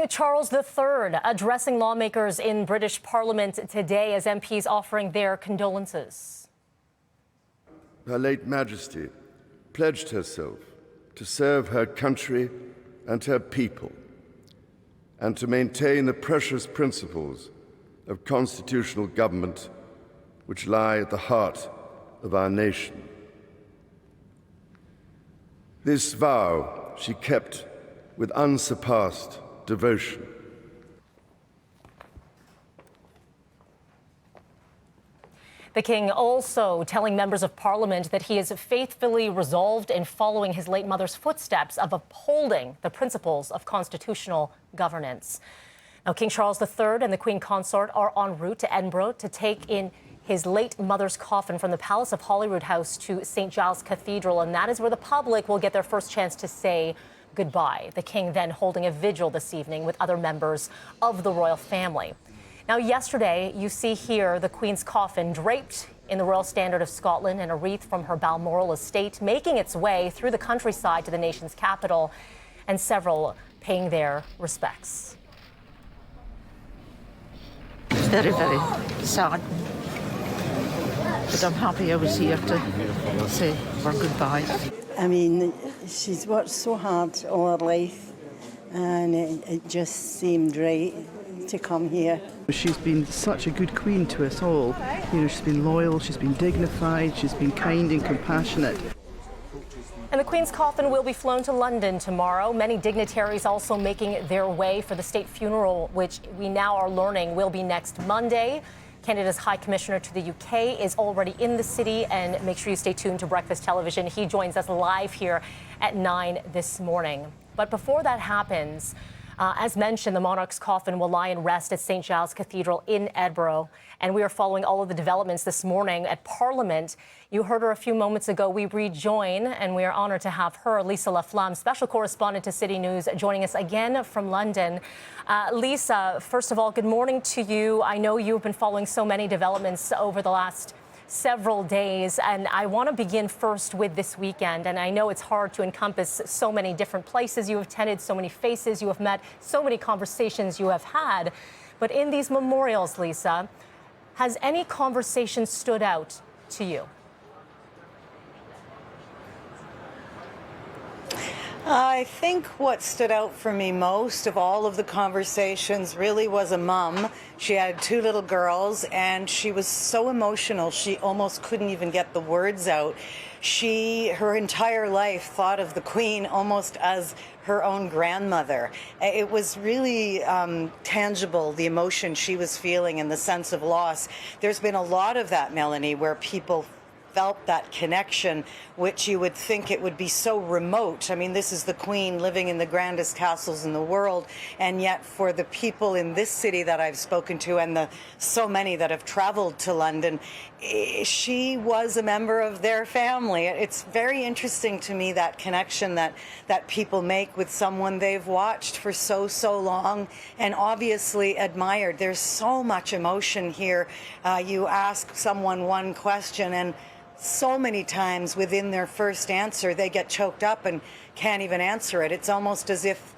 King Charles III addressing lawmakers in British Parliament today as MPs offering their condolences. Her late Majesty pledged herself to serve her country and her people and to maintain the precious principles of constitutional government which lie at the heart of our nation. This vow she kept with unsurpassed devotion. The King also telling members of Parliament that he is faithfully resolved in following his late mother's footsteps of upholding the principles of constitutional governance. Now, King Charles III and the Queen Consort are en route to Edinburgh to take in his late mother's coffin from the Palace of Holyrood House to St. Giles Cathedral, and that is where the public will get their first chance to say goodbye. The King then holding a vigil this evening with other members of the royal family. Now, yesterday, you see here the Queen's coffin draped in the Royal Standard of Scotland and a wreath from her Balmoral estate making its way through the countryside to the nation's capital, and several paying their respects. It's very, very sad. But I'm happy I was here to say our goodbyes. I mean, she's worked so hard all her life, and it just seemed right to come here. She's been such a good queen to us all. You know, she's been loyal, she's been dignified, she's been kind and compassionate. And the Queen's coffin will be flown to London tomorrow. Many dignitaries also making their way for the state funeral, which we now are learning will be next Monday. Canada's High Commissioner to the UK is already in the city, and make sure you stay tuned to Breakfast Television. He joins us live here at 9 this morning. But before that happens, as mentioned, the monarch's coffin will lie in rest at St. Giles Cathedral in Edinburgh, and we are following all of the developments this morning at Parliament. You heard her a few moments ago. We rejoin, and we are honored to have her, Lisa LaFlamme, special correspondent to CityNews, joining us again from London. Lisa, first of all, good morning to you. I know you've been following so many developments over the last several days, and I want to begin first with this weekend. And I know it's hard to encompass so many different places you have attended, so many faces you have met, so many conversations you have had. But in these memorials, Lisa, has any conversation stood out to you? I think what stood out for me most of all of the conversations really was a mom. She had two little girls, and she was so emotional she almost couldn't even get the words out. She, her entire life, thought of the Queen almost as her own grandmother. It was really tangible, the emotion she was feeling and the sense of loss. There's been a lot of that, Melanie, where people felt that connection, which you would think it would be so remote. I mean, this is the Queen living in the grandest castles in the world, and yet for the people in this city that I've spoken to, and the so many that have traveled to London, she was a member of their family. It's very interesting to me, that connection that people make with someone they've watched for so long and obviously admired. There's so much emotion here. You ask someone one question, and so many times within their first answer, they get choked up and can't even answer it. It's almost as if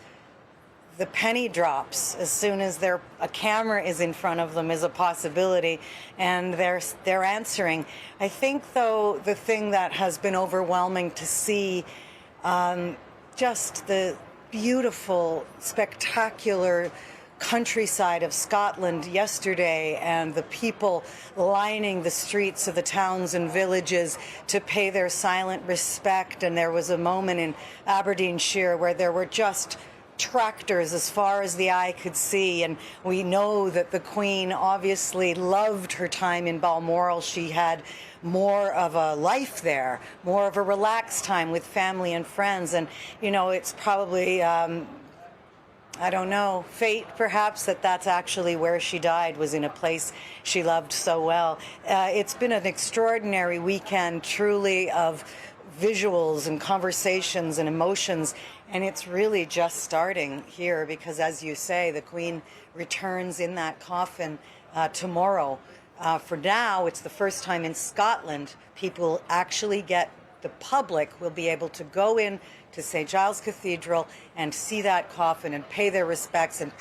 the penny drops as soon as a camera is in front of them is a possibility, and they're answering. I think, though, the thing that has been overwhelming to see, just the beautiful, spectacular countryside of Scotland yesterday, and the people lining the streets of the towns and villages to pay their silent respect. And there was a moment in Aberdeenshire where there were just tractors as far as the eye could see, and we know that the Queen obviously loved her time in Balmoral. She had more of a life there, more of a relaxed time with family and friends, and you know, it's probably I don't know, fate perhaps, that's actually where she died, was in a place she loved so well. It's been an extraordinary weekend, truly, of visuals and conversations and emotions, and it's really just starting here because, as you say, the Queen returns in that coffin tomorrow. For now, it's the first time in Scotland people actually get the public will be able to go in to St. Giles Cathedral and see that coffin and pay their respects. And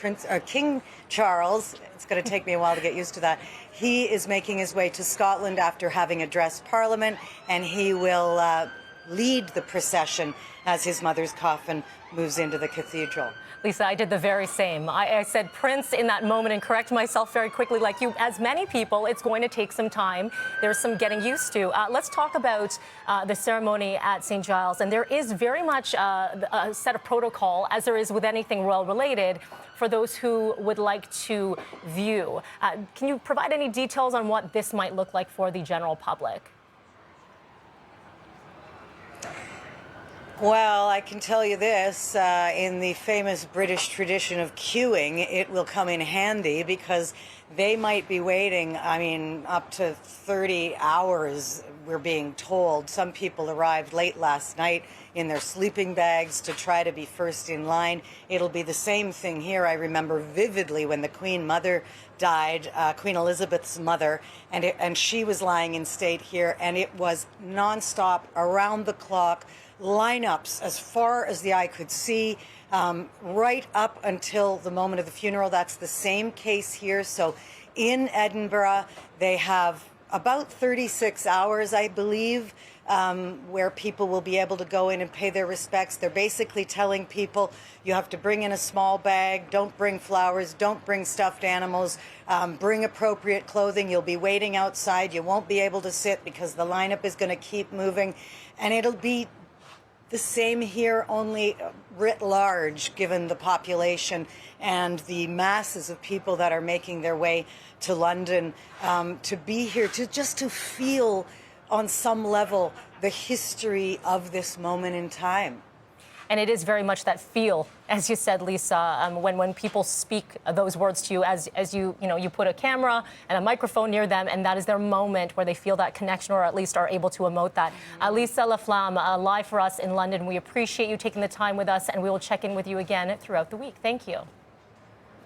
King Charles, it's going to take me a while to get used to that, he is making his way to Scotland after having addressed Parliament, and he will lead the procession as his mother's coffin moves into the cathedral. Lisa, I did the very same. I said Prince in that moment and correct myself very quickly. Like you, as many people, it's going to take some time. There's some getting used to. Let's talk about the ceremony at St. Giles. And there is very much a set of protocol, as there is with anything royal related, for those who would like to view. Can you provide any details on what this might look like for the general public? Well, I can tell you this, in the famous British tradition of queuing, it will come in handy because they might be waiting, I mean, up to 30 hours, we're being told. Some people arrived late last night in their sleeping bags to try to be first in line. It'll be the same thing here. I remember vividly when the Queen Mother died, Queen Elizabeth's mother, and she was lying in state here, and it was nonstop, around the clock, lineups as far as the eye could see, right up until the moment of the funeral. That's the same case here. So in Edinburgh, they have about 36 hours, I believe, where people will be able to go in and pay their respects. They're basically telling people you have to bring in a small bag, don't bring flowers, don't bring stuffed animals, bring appropriate clothing. You'll be waiting outside. You won't be able to sit because the lineup is going to keep moving. And it'll be the same here, only writ large, given the population and the masses of people that are making their way to London, to be here, to feel on some level the history of this moment in time. And it is very much that feel, as you said, Lisa, when people speak those words to you, as you put a camera and a microphone near them, and that is their moment where they feel that connection, or at least are able to emote that. Lisa LaFlamme, live for us in London. We appreciate you taking the time with us, and we will check in with you again throughout the week. Thank you.